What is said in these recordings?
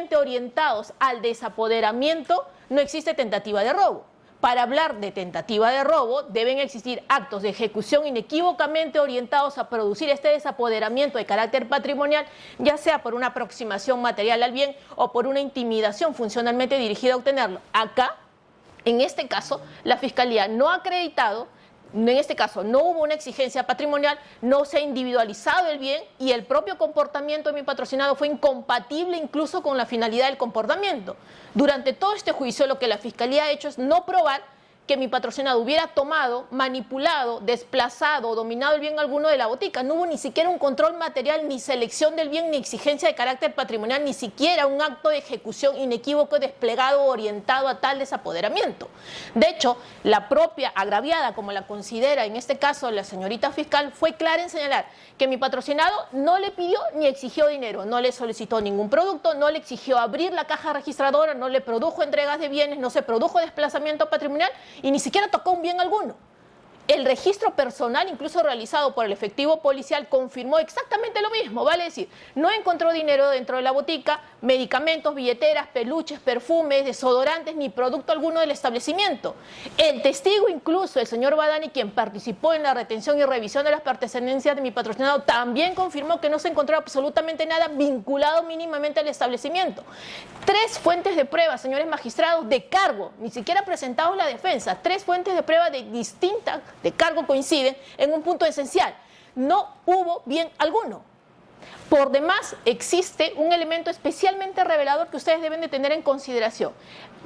exclusivamente orientados al desapoderamiento, no existe tentativa de robo. Para hablar de tentativa de robo, deben existir actos de ejecución inequívocamente orientados a producir este desapoderamiento de carácter patrimonial, ya sea por una aproximación material al bien o por una intimidación funcionalmente dirigida a obtenerlo. Acá, en este caso, la Fiscalía no ha acreditado, en este caso no hubo una exigencia patrimonial, no se ha individualizado el bien y el propio comportamiento de mi patrocinado fue incompatible incluso con la finalidad del comportamiento. Durante todo este juicio lo que la Fiscalía ha hecho es no probar que mi patrocinado hubiera tomado, manipulado, desplazado o dominado el bien alguno de la botica. No hubo ni siquiera un control material, ni selección del bien, ni exigencia de carácter patrimonial, ni siquiera un acto de ejecución inequívoco desplegado o orientado a tal desapoderamiento. De hecho, la propia agraviada, como la considera en este caso la señorita fiscal, fue clara en señalar que mi patrocinado no le pidió ni exigió dinero, no le solicitó ningún producto, no le exigió abrir la caja registradora, no le produjo entregas de bienes, no se produjo desplazamiento patrimonial y ni siquiera tocó un bien alguno. El registro personal, incluso realizado por el efectivo policial, confirmó exactamente lo mismo, vale decir, no encontró dinero dentro de la botica, medicamentos, billeteras, peluches, perfumes, desodorantes, ni producto alguno del establecimiento. El testigo, incluso el señor Badani, quien participó en la retención y revisión de las pertenencias de mi patrocinado, también confirmó que no se encontró absolutamente nada vinculado mínimamente al establecimiento. 3 fuentes de prueba, señores magistrados, de cargo, ni siquiera presentados la defensa, 3 fuentes de prueba distintas de cargo coinciden en un punto esencial: no hubo bien alguno. Por demás, existe un elemento especialmente revelador que ustedes deben de tener en consideración.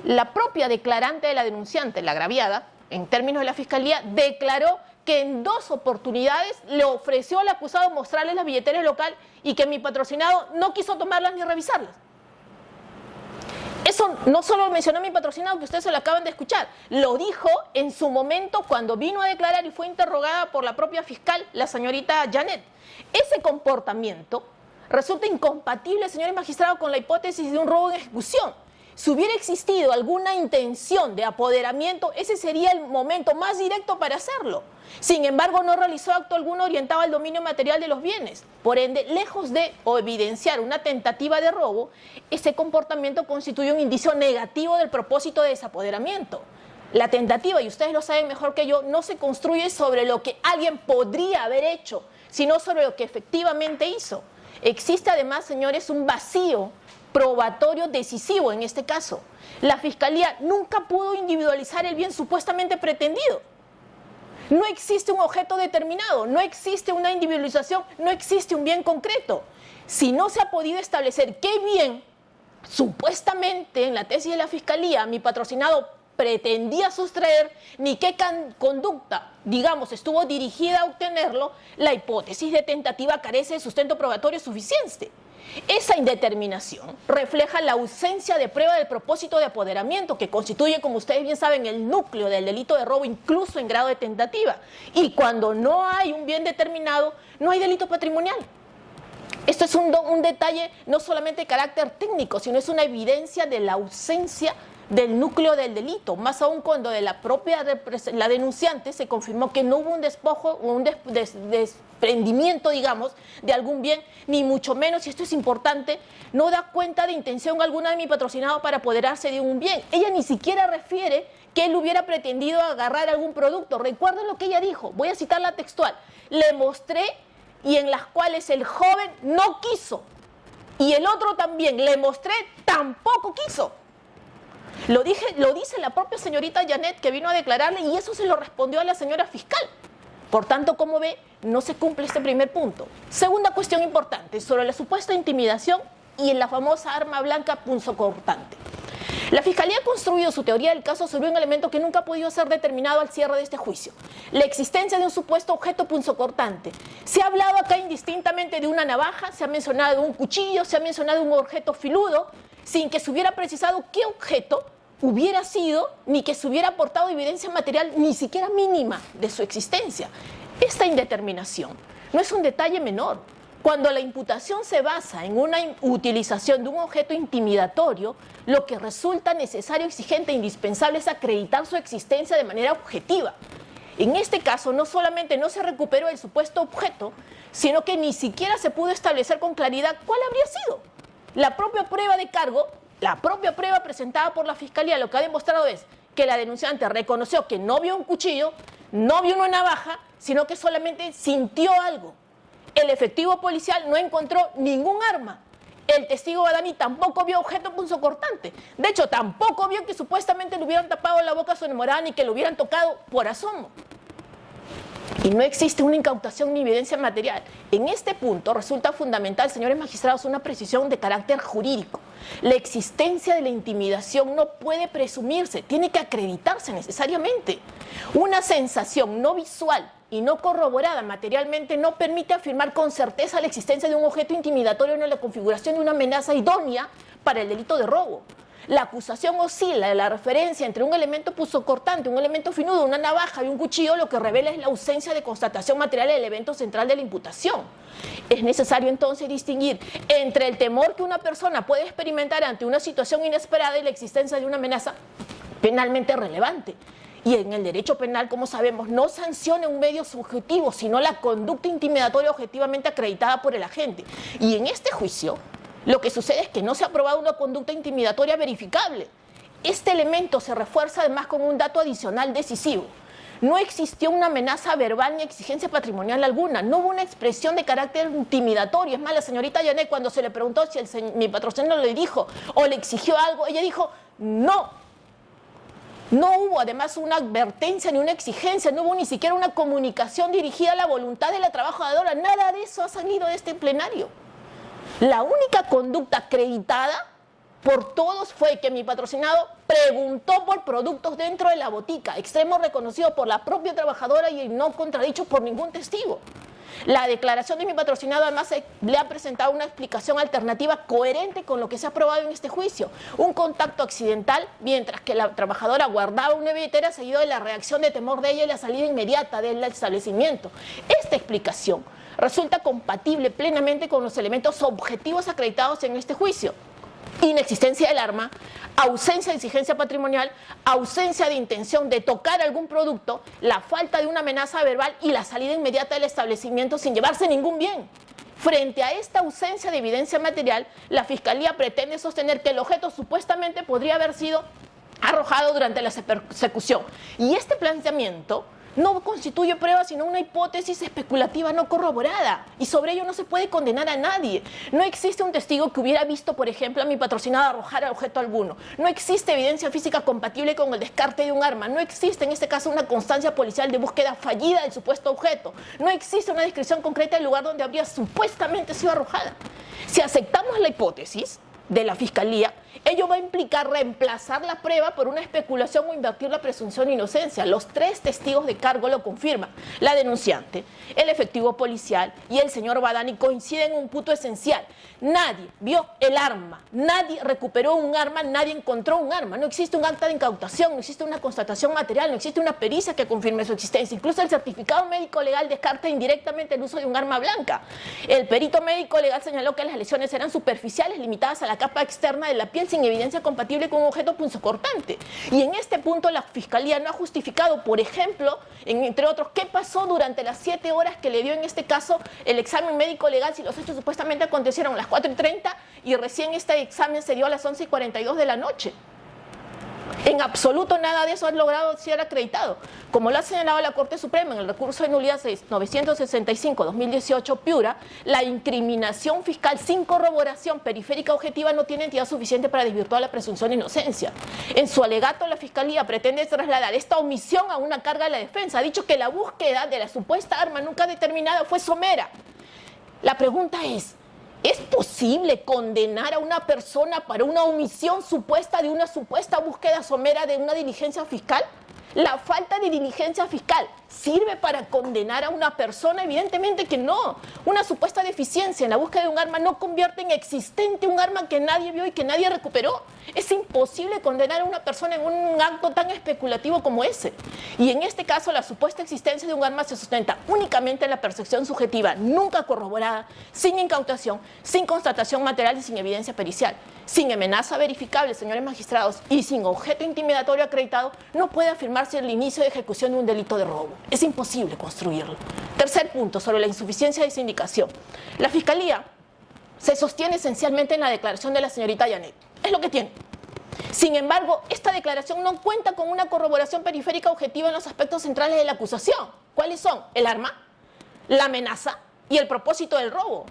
La propia declarante de la denunciante, la agraviada, en términos de la Fiscalía, declaró que en 2 oportunidades le ofreció al acusado mostrarles las billeteras local y que mi patrocinado no quiso tomarlas ni revisarlas. Eso no solo lo mencionó mi patrocinado, que ustedes se lo acaban de escuchar, lo dijo en su momento cuando vino a declarar y fue interrogada por la propia fiscal, la señorita Janet. Ese comportamiento resulta incompatible, señores magistrados, con la hipótesis de un robo en ejecución. Si hubiera existido alguna intención de apoderamiento, ese sería el momento más directo para hacerlo. Sin embargo, no realizó acto alguno orientado al dominio material de los bienes. Por ende, lejos de evidenciar una tentativa de robo, ese comportamiento constituye un indicio negativo del propósito de desapoderamiento. La tentativa, y ustedes lo saben mejor que yo, no se construye sobre lo que alguien podría haber hecho, sino sobre lo que efectivamente hizo. Existe además, señores, un vacío probatorio decisivo en este caso. La Fiscalía nunca pudo individualizar el bien supuestamente pretendido. No existe un objeto determinado, no existe una individualización, no existe un bien concreto. Si no se ha podido establecer qué bien, supuestamente en la tesis de la Fiscalía, mi patrocinado pretendía sustraer, ni qué conducta, digamos, estuvo dirigida a obtenerlo, la hipótesis de tentativa carece de sustento probatorio suficiente. Esa indeterminación refleja la ausencia de prueba del propósito de apoderamiento, que constituye, como ustedes bien saben, el núcleo del delito de robo, incluso en grado de tentativa. Y cuando no hay un bien determinado, no hay delito patrimonial. Esto es un detalle no solamente de carácter técnico, sino es una evidencia de la ausencia del núcleo del delito, más aún cuando de la propia la denunciante se confirmó que no hubo un despojo, un desprendimiento, digamos, de algún bien, ni mucho menos, y esto es importante, no da cuenta de intención alguna de mi patrocinado para apoderarse de un bien. Ella ni siquiera refiere que él hubiera pretendido agarrar algún producto. Recuerden lo que ella dijo, voy a citarla textual: le mostré, y en las cuales el joven no quiso, y el otro también, le mostré, tampoco quiso. Lo dice la propia señorita Janet, que vino a declararle, y eso se lo respondió a la señora fiscal. Por tanto, como ve, no se cumple este primer punto. Segunda cuestión importante, sobre la supuesta intimidación y en la famosa arma blanca punzocortante. La Fiscalía ha construido su teoría del caso sobre un elemento que nunca ha podido ser determinado al cierre de este juicio: la existencia de un supuesto objeto punzocortante. Se ha hablado acá indistintamente de una navaja, se ha mencionado de un cuchillo, se ha mencionado de un objeto filudo, sin que se hubiera precisado qué objeto hubiera sido, ni que se hubiera aportado evidencia material ni siquiera mínima de su existencia. Esta indeterminación no es un detalle menor. Cuando la imputación se basa en una utilización de un objeto intimidatorio, lo que resulta necesario, exigente e indispensable es acreditar su existencia de manera objetiva. En este caso, no solamente no se recuperó el supuesto objeto, sino que ni siquiera se pudo establecer con claridad cuál habría sido. La propia prueba de cargo, la propia prueba presentada por la Fiscalía, lo que ha demostrado es que la denunciante reconoció que no vio un cuchillo, no vio una navaja, sino que solamente sintió algo. El efectivo policial no encontró ningún arma. El testigo Badani tampoco vio objeto punzocortante. De hecho, tampoco vio que supuestamente le hubieran tapado la boca a su enamorada ni que le hubieran tocado por asomo. Y no existe una incautación ni evidencia material. En este punto resulta fundamental, señores magistrados, una precisión de carácter jurídico. La existencia de la intimidación no puede presumirse, tiene que acreditarse necesariamente. Una sensación no visual y no corroborada materialmente no permite afirmar con certeza la existencia de un objeto intimidatorio en la configuración de una amenaza idónea para el delito de robo. La acusación oscila de la referencia entre un elemento punzocortante, un elemento finudo, una navaja y un cuchillo, lo que revela es la ausencia de constatación material del evento central de la imputación. Es necesario entonces distinguir entre el temor que una persona puede experimentar ante una situación inesperada y la existencia de una amenaza penalmente relevante. Y en el derecho penal, como sabemos, no sanciona un medio subjetivo, sino la conducta intimidatoria objetivamente acreditada por el agente. Y en este juicio, lo que sucede es que no se ha probado una conducta intimidatoria verificable. Este elemento se refuerza además con un dato adicional decisivo. No existió una amenaza verbal ni exigencia patrimonial alguna. No hubo una expresión de carácter intimidatorio. Es más, la señorita Janet, cuando se le preguntó si mi patrocinador le dijo o le exigió algo, ella dijo no. No hubo además una advertencia ni una exigencia, no hubo ni siquiera una comunicación dirigida a la voluntad de la trabajadora. Nada de eso ha salido de este plenario. La única conducta acreditada por todos fue que mi patrocinado preguntó por productos dentro de la botica, extremo reconocido por la propia trabajadora y no contradicho por ningún testigo. La declaración de mi patrocinado además le ha presentado una explicación alternativa coherente con lo que se ha probado en este juicio. Un contacto accidental, mientras que la trabajadora guardaba una billetera seguido de la reacción de temor de ella y la salida inmediata del establecimiento. Esta explicación resulta compatible plenamente con los elementos objetivos acreditados en este juicio. Inexistencia del arma, ausencia de exigencia patrimonial, ausencia de intención de tocar algún producto, la falta de una amenaza verbal y la salida inmediata del establecimiento sin llevarse ningún bien. Frente a esta ausencia de evidencia material, la Fiscalía pretende sostener que el objeto supuestamente podría haber sido arrojado durante la persecución. Y este planteamiento no constituye prueba sino una hipótesis especulativa no corroborada y sobre ello no se puede condenar a nadie. No existe un testigo que hubiera visto, por ejemplo, a mi patrocinado arrojar objeto alguno. No existe evidencia física compatible con el descarte de un arma. No existe en este caso una constancia policial de búsqueda fallida del supuesto objeto. No existe una descripción concreta del lugar donde habría supuestamente sido arrojada. Si aceptamos la hipótesis de la Fiscalía, ello va a implicar reemplazar la prueba por una especulación o invertir la presunción de inocencia. Los tres testigos de cargo lo confirman. La denunciante, el efectivo policial y el señor Badani coinciden en un punto esencial. Nadie vio el arma, nadie recuperó un arma, nadie encontró un arma. No existe un acta de incautación, no existe una constatación material, no existe una pericia que confirme su existencia. Incluso el certificado médico legal descarta indirectamente el uso de un arma blanca. El perito médico legal señaló que las lesiones eran superficiales, limitadas a la capa externa de la piel, sin evidencia compatible con un objeto punzocortante. Y en este punto la Fiscalía no ha justificado, por ejemplo, entre otros, qué pasó durante las 7 horas que le dio en este caso el examen médico legal, si los hechos supuestamente acontecieron a las 4:30 y recién este examen se dio a las 11:42 de la noche. En absoluto nada de eso ha logrado ser acreditado. Como lo ha señalado la Corte Suprema en el recurso de nulidad 965-2018 Piura, la incriminación fiscal sin corroboración periférica objetiva no tiene entidad suficiente para desvirtuar la presunción de inocencia. En su alegato, la Fiscalía pretende trasladar esta omisión a una carga de la defensa. Ha dicho que la búsqueda de la supuesta arma nunca determinada fue somera. La pregunta ¿es posible condenar a una persona para una omisión supuesta de una supuesta búsqueda somera de una diligencia fiscal? ¿La falta de diligencia fiscal sirve para condenar a una persona? Evidentemente que no. Una supuesta deficiencia en la búsqueda de un arma no convierte en existente un arma que nadie vio y que nadie recuperó. Es imposible condenar a una persona en un acto tan especulativo como ese. Y en este caso, la supuesta existencia de un arma se sustenta únicamente en la percepción subjetiva, nunca corroborada, sin incautación, sin constatación material y sin evidencia pericial. Sin amenaza verificable, señores magistrados, y sin objeto intimidatorio acreditado, no puede afirmarse el inicio de ejecución de un delito de robo. Es imposible construirlo. Tercer punto, sobre la insuficiencia de esa indicación. La Fiscalía se sostiene esencialmente en la declaración de la señorita Janet. Es lo que tiene. Sin embargo, esta declaración no cuenta con una corroboración periférica objetiva en los aspectos centrales de la acusación. ¿Cuáles son? El arma, la amenaza y el propósito del robo.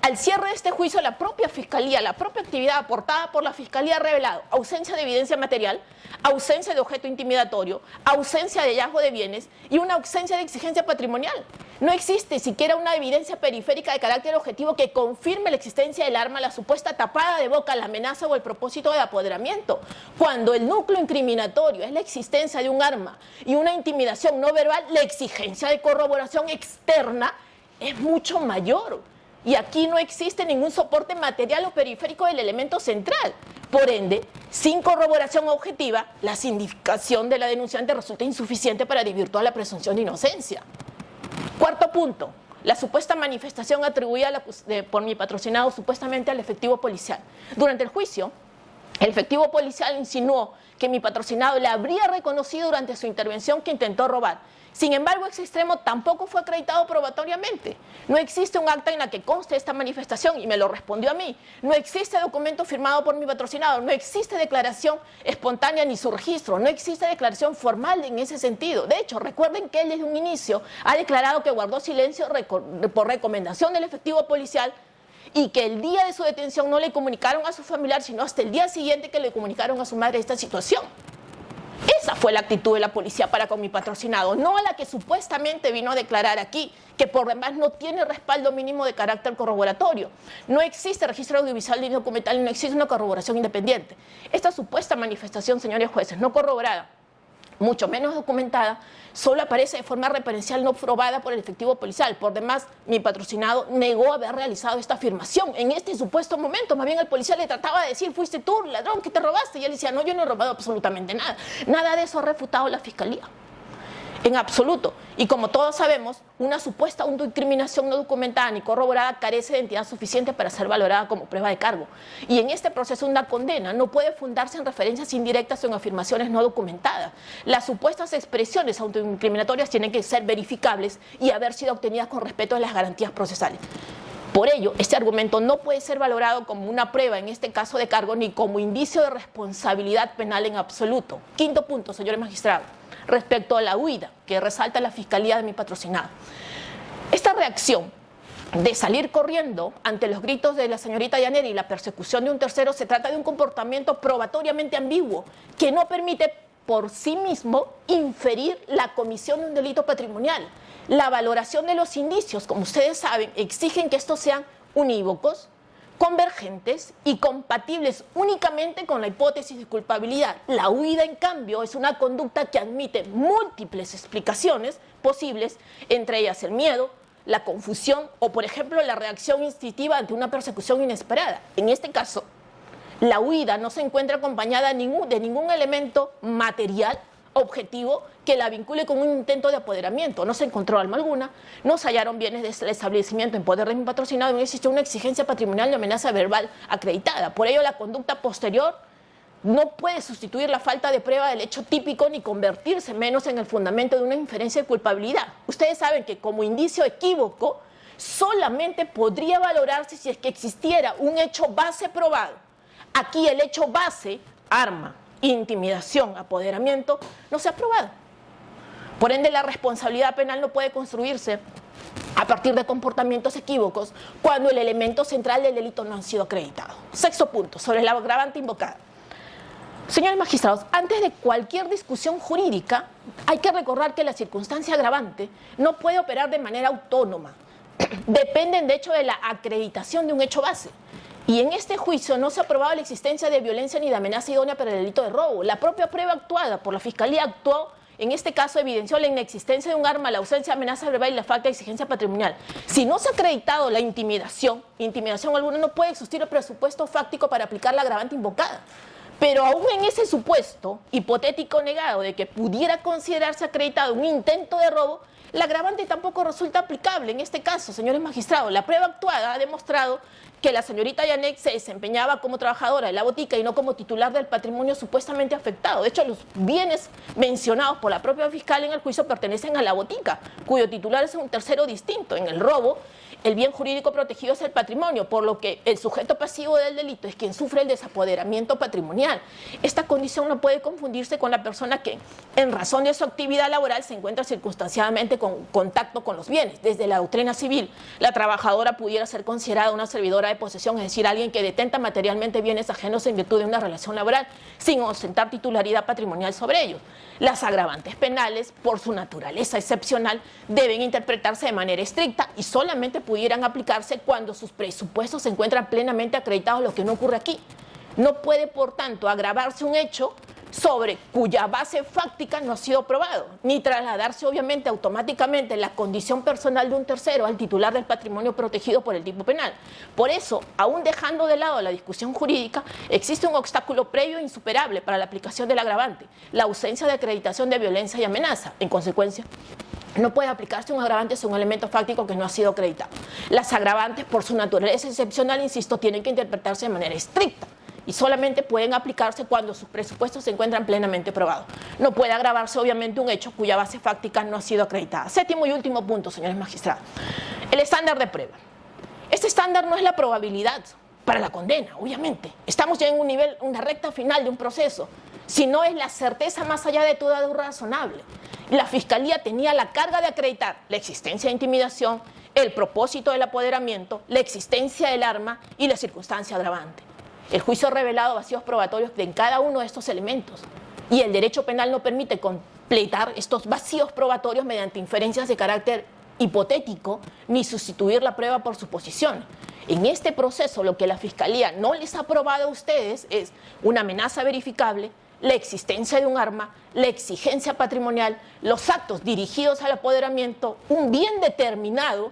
Al cierre de este juicio, la propia Fiscalía, la propia actividad aportada por la Fiscalía ha revelado ausencia de evidencia material, ausencia de objeto intimidatorio, ausencia de hallazgo de bienes y una ausencia de exigencia patrimonial. No existe siquiera una evidencia periférica de carácter objetivo que confirme la existencia del arma, la supuesta tapada de boca, la amenaza o el propósito de apoderamiento. Cuando el núcleo incriminatorio es la existencia de un arma y una intimidación no verbal, la exigencia de corroboración externa es mucho mayor. Y aquí no existe ningún soporte material o periférico del elemento central. Por ende, sin corroboración objetiva, la significación de la denunciante resulta insuficiente para desvirtuar la presunción de inocencia. Cuarto punto, la supuesta manifestación atribuida por mi patrocinado supuestamente al efectivo policial. Durante el juicio, el efectivo policial insinuó que mi patrocinado le habría reconocido durante su intervención que intentó robar. Sin embargo, ese extremo tampoco fue acreditado probatoriamente. No existe un acta en la que conste esta manifestación y me lo respondió a mí. No existe documento firmado por mi patrocinado. No existe declaración espontánea ni su registro. No existe declaración formal en ese sentido. De hecho, recuerden que él desde un inicio ha declarado que guardó silencio por recomendación del efectivo policial y que el día de su detención no le comunicaron a su familiar, sino hasta el día siguiente que le comunicaron a su madre esta situación. Esa fue la actitud de la policía para con mi patrocinado, no la que supuestamente vino a declarar aquí, que por demás no tiene respaldo mínimo de carácter corroboratorio. No existe registro audiovisual ni documental y no existe una corroboración independiente. Esta supuesta manifestación, señores jueces, no corroborada, mucho menos documentada, solo aparece de forma referencial no probada por el efectivo policial. Por demás, mi patrocinado negó haber realizado esta afirmación en este supuesto momento. Más bien el policía le trataba de decir, fuiste tú, ladrón, que te robaste. Y él decía, no, yo no he robado absolutamente nada. Nada de eso ha refutado la Fiscalía. En absoluto. Y como todos sabemos, una supuesta autoincriminación no documentada ni corroborada carece de entidad suficiente para ser valorada como prueba de cargo. Y en este proceso una condena no puede fundarse en referencias indirectas o en afirmaciones no documentadas. Las supuestas expresiones autoincriminatorias tienen que ser verificables y haber sido obtenidas con respeto a las garantías procesales. Por ello, este argumento no puede ser valorado como una prueba, en este caso de cargo, ni como indicio de responsabilidad penal en absoluto. Quinto punto, señores magistrados, respecto a la huida que resalta la Fiscalía de mi patrocinado. Esta reacción de salir corriendo ante los gritos de la señorita Janet y la persecución de un tercero se trata de un comportamiento probatoriamente ambiguo que no permite por sí mismo inferir la comisión de un delito patrimonial. La valoración de los indicios, como ustedes saben, exigen que estos sean unívocos, convergentes y compatibles únicamente con la hipótesis de culpabilidad. La huida, en cambio, es una conducta que admite múltiples explicaciones posibles, entre ellas el miedo, la confusión o, por ejemplo, la reacción instintiva ante una persecución inesperada. En este caso, la huida no se encuentra acompañada de ningún elemento material objetivo que la vincule con un intento de apoderamiento. No se encontró arma alguna, no se hallaron bienes del establecimiento en poder de mi patrocinado, no existió una exigencia patrimonial de amenaza verbal acreditada. Por ello, la conducta posterior no puede sustituir la falta de prueba del hecho típico ni convertirse menos en el fundamento de una inferencia de culpabilidad. Ustedes saben que como indicio equívoco solamente podría valorarse si es que existiera un hecho base probado. Aquí el hecho base, arma, intimidación, apoderamiento, no se ha probado. Por ende, la responsabilidad penal no puede construirse a partir de comportamientos equívocos cuando el elemento central del delito no ha sido acreditado. Sexto punto, sobre la agravante invocada. Señores magistrados, antes de cualquier discusión jurídica, hay que recordar que la circunstancia agravante no puede operar de manera autónoma. Dependen, de hecho, de la acreditación de un hecho base. Y en este juicio no se ha probado la existencia de violencia ni de amenaza idónea para el delito de robo. La propia prueba actuada por la Fiscalía actuó, en este caso evidenció la inexistencia de un arma, la ausencia de amenaza verbal y la falta de exigencia patrimonial. Si no se ha acreditado la intimidación alguna, no puede existir el presupuesto fáctico para aplicar la agravante invocada. Pero aún en ese supuesto hipotético negado de que pudiera considerarse acreditado un intento de robo, la agravante tampoco resulta aplicable. En este caso, señores magistrados, la prueba actuada ha demostrado que la señorita Janet se desempeñaba como trabajadora de la botica y no como titular del patrimonio supuestamente afectado. De hecho, los bienes mencionados por la propia fiscal en el juicio pertenecen a la botica, cuyo titular es un tercero distinto. En el robo, el bien jurídico protegido es el patrimonio, por lo que el sujeto pasivo del delito es quien sufre el desapoderamiento patrimonial. Esta condición no puede confundirse con la persona que, en razón de su actividad laboral, se encuentra circunstanciadamente con contacto con los bienes. Desde la doctrina civil, la trabajadora pudiera ser considerada una servidora de posesión, es decir, alguien que detenta materialmente bienes ajenos en virtud de una relación laboral, sin ostentar titularidad patrimonial sobre ellos. Las agravantes penales, por su naturaleza excepcional, deben interpretarse de manera estricta y solamente pudieran aplicarse cuando sus presupuestos se encuentran plenamente acreditados, lo que no ocurre aquí. No puede, por tanto, agravarse un hecho sobre cuya base fáctica no ha sido probado, ni trasladarse obviamente automáticamente la condición personal de un tercero al titular del patrimonio protegido por el tipo penal. Por eso, aún dejando de lado la discusión jurídica, existe un obstáculo previo e insuperable para la aplicación del agravante: la ausencia de acreditación de violencia y amenaza. En consecuencia, no puede aplicarse un agravante sobre un elemento fáctico que no ha sido acreditado. Las agravantes, por su naturaleza excepcional, insisto, tienen que interpretarse de manera estricta y solamente pueden aplicarse cuando sus presupuestos se encuentran plenamente probados. No puede agravarse, obviamente, un hecho cuya base fáctica no ha sido acreditada. Séptimo y último punto, señores magistrados: el estándar de prueba. Este estándar no es la probabilidad para la condena, obviamente. Estamos ya en un nivel, una recta final de un proceso, sino es la certeza más allá de toda duda razonable. La Fiscalía tenía la carga de acreditar la existencia de intimidación, el propósito del apoderamiento, la existencia del arma y la circunstancia agravante. El juicio ha revelado vacíos probatorios en cada uno de estos elementos y el derecho penal no permite completar estos vacíos probatorios mediante inferencias de carácter hipotético ni sustituir la prueba por suposición. En este proceso, lo que la Fiscalía no les ha probado a ustedes es una amenaza verificable, la existencia de un arma, la exigencia patrimonial, los actos dirigidos al apoderamiento, un bien determinado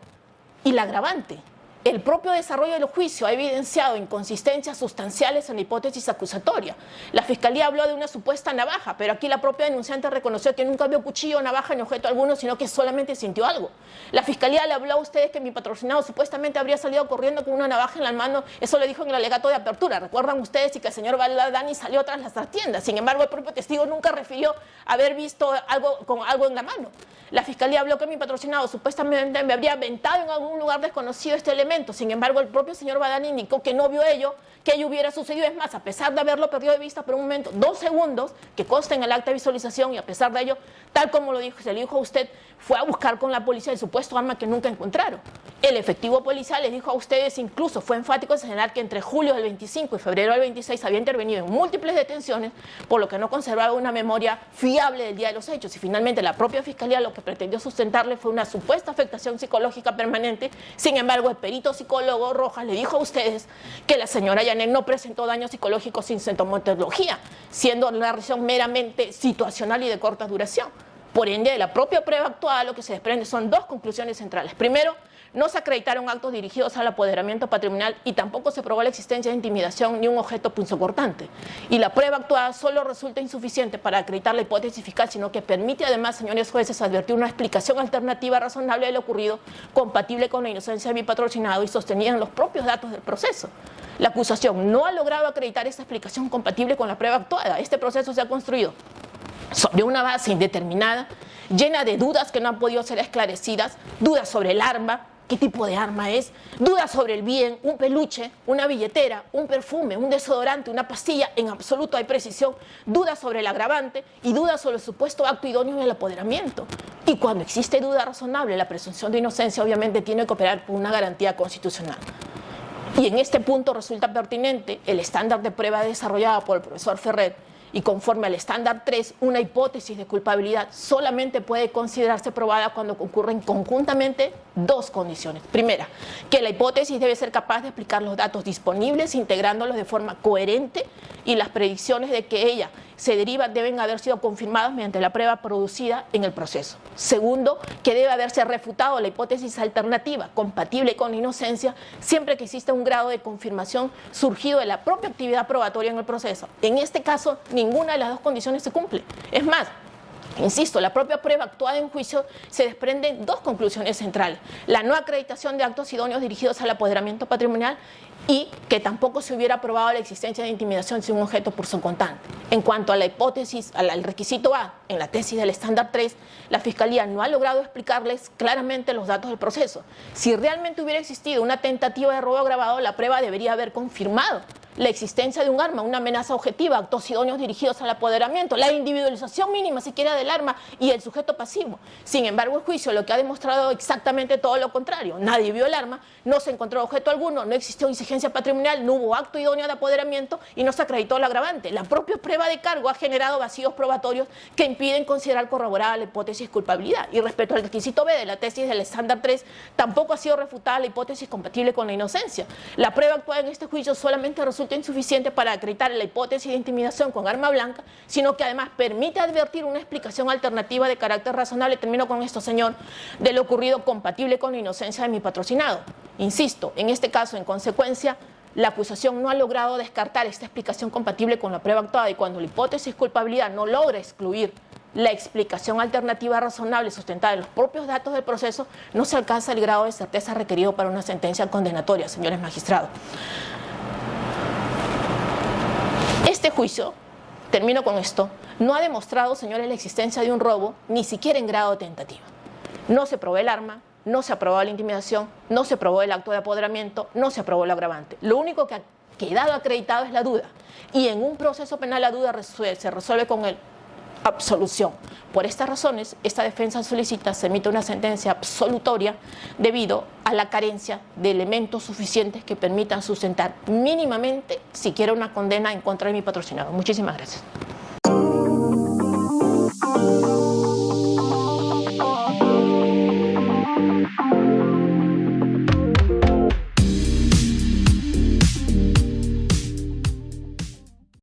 y la agravante. El propio desarrollo del juicio ha evidenciado inconsistencias sustanciales en la hipótesis acusatoria. La Fiscalía habló de una supuesta navaja, pero aquí la propia denunciante reconoció que nunca vio cuchillo, navaja ni objeto alguno, sino que solamente sintió algo. La Fiscalía le habló a ustedes que mi patrocinado supuestamente habría salido corriendo con una navaja en la mano. Eso lo dijo en el alegato de apertura. Recuerdan ustedes, y que el señor Baladani salió tras las tiendas. Sin embargo, el propio testigo nunca refirió haber visto algo con algo en la mano. La Fiscalía habló que mi patrocinado supuestamente me habría aventado en algún lugar desconocido este elemento. Sin embargo, el propio señor Badani indicó que no vio que ello hubiera sucedido. Es más, a pesar de haberlo perdido de vista por un momento, 2 segundos, que consta en el acta de visualización, y a pesar de ello, tal como lo dijo, se le dijo a usted, fue a buscar con la policía el supuesto arma que nunca encontraron. El efectivo policial les dijo a ustedes, incluso fue enfático en señalar que entre julio del 25 y febrero del 26 había intervenido en múltiples detenciones, por lo que no conservaba una memoria fiable del día de los hechos. Y finalmente la propia Fiscalía lo que pretendió sustentarle fue una supuesta afectación psicológica permanente. Sin embargo, el perito psicólogo Rojas le dijo a ustedes que la señora Yanet no presentó daño psicológico sin sintomatología, siendo la lesión meramente situacional y de corta duración. Por ende, de la propia prueba actuada, lo que se desprende son 2 conclusiones centrales. Primero, no se acreditaron actos dirigidos al apoderamiento patrimonial y tampoco se probó la existencia de intimidación ni un objeto punzocortante. Y la prueba actuada solo resulta insuficiente para acreditar la hipótesis fiscal, sino que permite además, señores jueces, advertir una explicación alternativa razonable de lo ocurrido, compatible con la inocencia de mi patrocinado y sostenida en los propios datos del proceso. La acusación no ha logrado acreditar esta explicación compatible con la prueba actuada. Este proceso se ha construido sobre una base indeterminada, llena de dudas que no han podido ser esclarecidas, dudas sobre el arma, qué tipo de arma es, dudas sobre el bien, un peluche, una billetera, un perfume, un desodorante, una pastilla. En absoluto hay precisión, dudas sobre el agravante y dudas sobre el supuesto acto idóneo del apoderamiento. Y cuando existe duda razonable, la presunción de inocencia obviamente tiene que operar por una garantía constitucional. Y en este punto resulta pertinente el estándar de prueba desarrollado por el profesor Ferrer, y conforme al estándar 3, una hipótesis de culpabilidad solamente puede considerarse probada cuando concurren conjuntamente 2 condiciones. Primera, que la hipótesis debe ser capaz de explicar los datos disponibles, integrándolos de forma coherente, y las predicciones de que ella se deriva deben haber sido confirmadas mediante la prueba producida en el proceso. Segundo, que debe haberse refutado la hipótesis alternativa compatible con la inocencia siempre que exista un grado de confirmación surgido de la propia actividad probatoria en el proceso. En este caso, ninguna de las 2 condiciones se cumple. Es más, insisto, la propia prueba actuada en juicio se desprenden 2 conclusiones centrales: la no acreditación de actos idóneos dirigidos al apoderamiento patrimonial y que tampoco se hubiera probado la existencia de intimidación sin un objeto por su contante. En cuanto a la hipótesis, al requisito A, en la tesis del estándar 3, la Fiscalía no ha logrado explicarles claramente los datos del proceso. Si realmente hubiera existido una tentativa de robo agravado, la prueba debería haber confirmado la existencia de un arma, una amenaza objetiva, actos idóneos dirigidos al apoderamiento, la individualización mínima siquiera del arma y el sujeto pasivo. Sin embargo, el juicio lo que ha demostrado exactamente todo lo contrario. Nadie vio el arma, no se encontró objeto alguno, no existió exigencia patrimonial, no hubo acto idóneo de apoderamiento y no se acreditó el agravante. La propia prueba de cargo ha generado vacíos probatorios que impiden considerar corroborada la hipótesis de culpabilidad. Y respecto al requisito B de la tesis del estándar 3, tampoco ha sido refutada la hipótesis compatible con la inocencia. La prueba actual en este juicio solamente resulta insuficiente para acreditar la hipótesis de intimidación con arma blanca, sino que además permite advertir una explicación alternativa de carácter razonable, termino con esto, señor, de lo ocurrido compatible con la inocencia de mi patrocinado. Insisto, en este caso, en consecuencia, la acusación no ha logrado descartar esta explicación compatible con la prueba actuada, y cuando la hipótesis de culpabilidad no logra excluir la explicación alternativa razonable sustentada en los propios datos del proceso, no se alcanza el grado de certeza requerido para una sentencia condenatoria, señores magistrados. Este juicio, termino con esto, no ha demostrado, señores, la existencia de un robo, ni siquiera en grado de tentativa. No se probó el arma, no se aprobó la intimidación, no se probó el acto de apoderamiento, no se aprobó el agravante. Lo único que ha quedado acreditado es la duda. Y en un proceso penal la duda se resuelve con el absolución. Por estas razones, esta defensa solicita se emite una sentencia absolutoria debido a la carencia de elementos suficientes que permitan sustentar mínimamente siquiera una condena en contra de mi patrocinado. Muchísimas gracias.